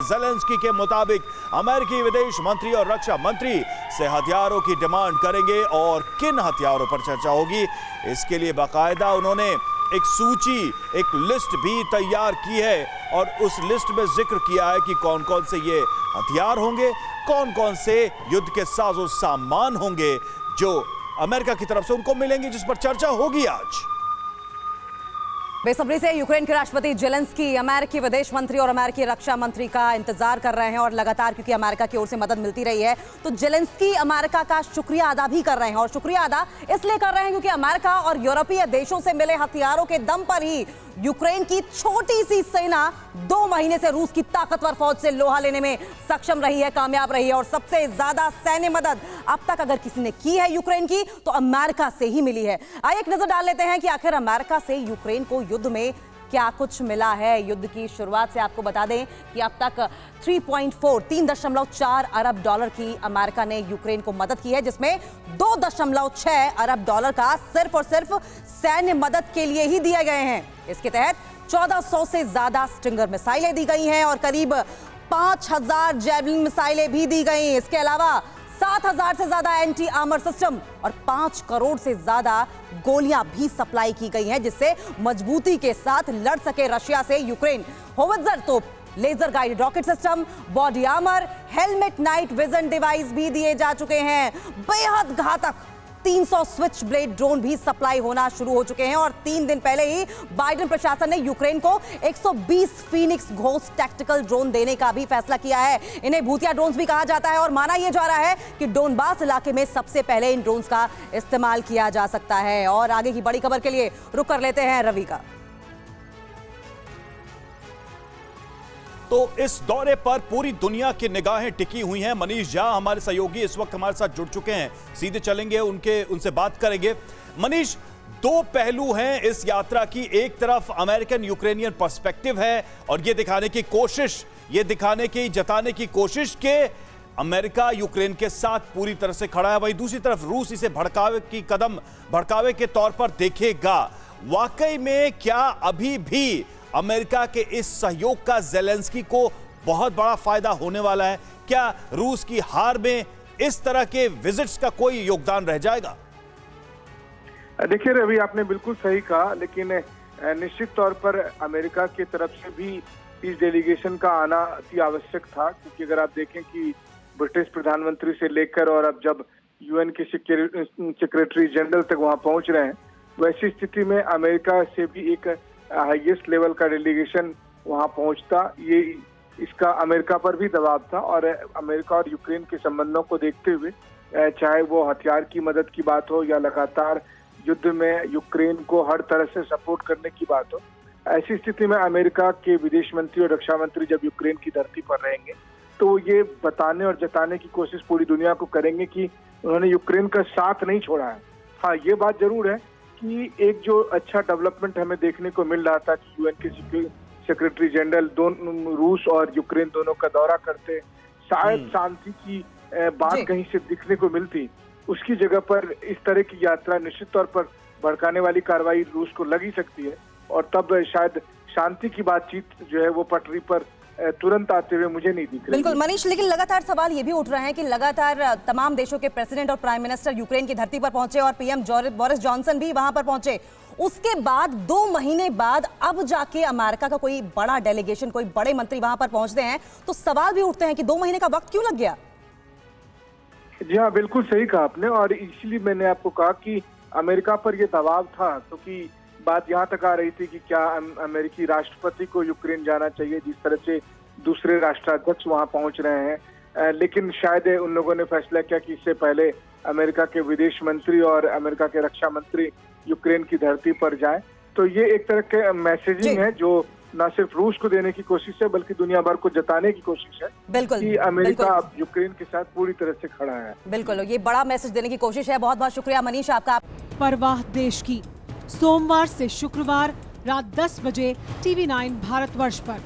Zelensky के मुताबिक अमेरिकी विदेश मंत्री और रक्षा मंत्री से हथियारों की डिमांड करेंगे और किन हथियारों पर चर्चा होगी, इसके लिए बाकायदा उन्होंने एक सूची, एक लिस्ट भी तैयार की है और उस लिस्ट में जिक्र किया है कि कौन कौन से ये हथियार होंगे, कौन कौन से युद्ध के साजो सामान होंगे जो अमेरिका की तरफ से उनको मिलेंगे, जिस पर चर्चा होगी आज। बेसब्री से यूक्रेन के राष्ट्रपति ज़ेलेंस्की अमेरिकी विदेश मंत्री और अमेरिकी रक्षा मंत्री का इंतजार कर रहे हैं और लगातार क्योंकि अमेरिका की ओर से मदद मिलती रही है तो ज़ेलेंस्की अमेरिका का शुक्रिया अदा भी कर रहे हैं। और शुक्रिया अदा इसलिए कर रहे हैं क्योंकि अमेरिका और यूरोपीय देशों से मिले हथियारों के दम पर ही यूक्रेन की छोटी सी सेना 2 महीने से रूस की ताकतवर फौज से लोहा लेने में सक्षम रही है, कामयाब रही है। और सबसे ज्यादा सैन्य मदद अब तक अगर किसी ने की है यूक्रेन की तो अमेरिका से ही मिली है। आइए एक नजर डाल लेते हैं कि आखिर अमेरिका से यूक्रेन को युद्ध में क्या कुछ मिला है। युद्ध की शुरुआत से आपको बता दें कि अब तक 3.4 अरब डॉलर की अमेरिका ने यूक्रेन को मदद की है, जिसमें 2.6 अरब डॉलर का सिर्फ और सिर्फ सैन्य मदद के लिए ही दिए गए हैं। इसके तहत 1400 से ज्यादा स्टिंगर मिसाइलें दी गई हैं और करीब 5000 जैवलिन मिसाइलें भी दी गई। इसके अलावा 7000 से ज्यादा एंटी आर्मर सिस्टम और 5 करोड़ से ज्यादा गोलियां भी सप्लाई की गई हैं, जिससे मजबूती के साथ लड़ सके रशिया से यूक्रेन। होवित्जर तोप, laser guided rocket system, body armour, helmet night vision device भी दिए जा चुके हैं। बेहद घातक 300 स्विच ब्लेड ड्रोन भी सप्लाई होना शुरू हो चुके हैं और 3 दिन पहले ही बाइडेन प्रशासन ने यूक्रेन को 120 फीनिक्स घोस्ट टैक्टिकल ड्रोन देने का भी फैसला किया है। इन्हें भूतिया ड्रोन्स भी कहा जाता है और माना यह जा रहा है कि डोनबास इलाके में सबसे पहले इन ड्रोन्स का इस्तेमाल किया जा सकता है। और आगे की बड़ी खबर के लिए रुक कर लेते हैं रवि का। तो इस दौरे पर पूरी दुनिया की निगाहें टिकी हुई हैं। मनीष झा हमारे सहयोगी इस वक्त हमारे साथ जुड़ चुके हैं, सीधे चलेंगे उनसे बात करेंगे। मनीष, 2 पहलू हैं इस यात्रा की। एक तरफ अमेरिकन यूक्रेनियन पर्सपेक्टिव है और ये दिखाने की कोशिश, जताने की कोशिश के अमेरिका यूक्रेन के साथ पूरी तरह से खड़ा है। वहीं दूसरी तरफ रूस इसे भड़कावे के तौर पर देखेगा। वाकई में क्या अभी भी अमेरिका के इस सहयोग का ज़ेलेंस्की को बहुत बड़ा फायदा होने वाला है? क्या रूस की हार में इस तरह के विजिट्स का कोई योगदान रह जाएगा? देखिए रवि, आपने बिल्कुल सही कहा, लेकिन निश्चित तौर पर अमेरिका की तरफ से भी इस डेलीगेशन का आना अति आवश्यक था, क्योंकि अगर आप देखें कि ब्रिटिश प्रधानमंत्री से लेकर और अब जब यूएन के सेक्रेटरी जनरल तक वहां पहुंच रहे हैं, वैसी स्थिति में अमेरिका से भी एक हाईएस्ट लेवल का डेलीगेशन वहां पहुंचता, ये इसका अमेरिका पर भी दबाव था। और अमेरिका और यूक्रेन के संबंधों को देखते हुए, चाहे वो हथियार की मदद की बात हो या लगातार युद्ध में यूक्रेन को हर तरह से सपोर्ट करने की बात हो, ऐसी स्थिति में अमेरिका के विदेश मंत्री और रक्षा मंत्री जब यूक्रेन की धरती पर रहेंगे तो ये बताने और जताने की कोशिश पूरी दुनिया को करेंगे कि उन्होंने यूक्रेन का साथ नहीं छोड़ा है। हाँ, ये बात जरूर है कि एक जो अच्छा डेवलपमेंट हमें देखने को मिल रहा था कि यूएन के सेक्रेटरी जनरल दोनों रूस और यूक्रेन दोनों का दौरा करते, शायद शांति की बात कहीं से दिखने को मिलती, उसकी जगह पर इस तरह की यात्रा निश्चित तौर पर भड़काने वाली कार्रवाई रूस को लग ही सकती है और तब शायद शांति की बातचीत जो है वो पटरी पर तुरंत आते हुए मुझे नहीं दिख रही। बिल्कुल मनीष, लेकिन लगातार सवाल ये भी उठ रहे हैं कि लगातार तमाम देशों के प्रेसिडेंट और प्राइम मिनिस्टर यूक्रेन की धरती पर पहुंचे और पीएम बोरिस जॉनसन भी वहां पर पहुंचे। उसके बाद 2 महीने बाद अब जाके अमेरिका का कोई बड़ा डेलीगेशन, कोई बड़े मंत्री वहां पर पहुंचते हैं, तो सवाल भी उठते हैं कि 2 महीने का वक्त क्यों लग गया? जी हाँ, बिल्कुल सही कहा आपने और इसलिए मैंने आपको कहा कि अमेरिका पर यह दबाव था, क्योंकि बात यहाँ तक आ रही थी कि क्या अमेरिकी राष्ट्रपति को यूक्रेन जाना चाहिए, जिस तरह से दूसरे राष्ट्राध्यक्ष वहां पहुंच रहे हैं। लेकिन शायद उन लोगों ने फैसला किया कि इससे पहले अमेरिका के विदेश मंत्री और अमेरिका के रक्षा मंत्री यूक्रेन की धरती पर जाएं। तो ये एक तरह के मैसेजिंग है जो न सिर्फ रूस को देने की कोशिश है बल्कि दुनिया भर को जताने की कोशिश है कि अमेरिका अब यूक्रेन के साथ पूरी तरह से खड़ा है। बिल्कुल, ये बड़ा मैसेज देने की कोशिश है। बहुत बहुत शुक्रिया मनीष आपका। परवाह देश की, सोमवार से शुक्रवार रात 10 बजे TV9 भारतवर्ष पर।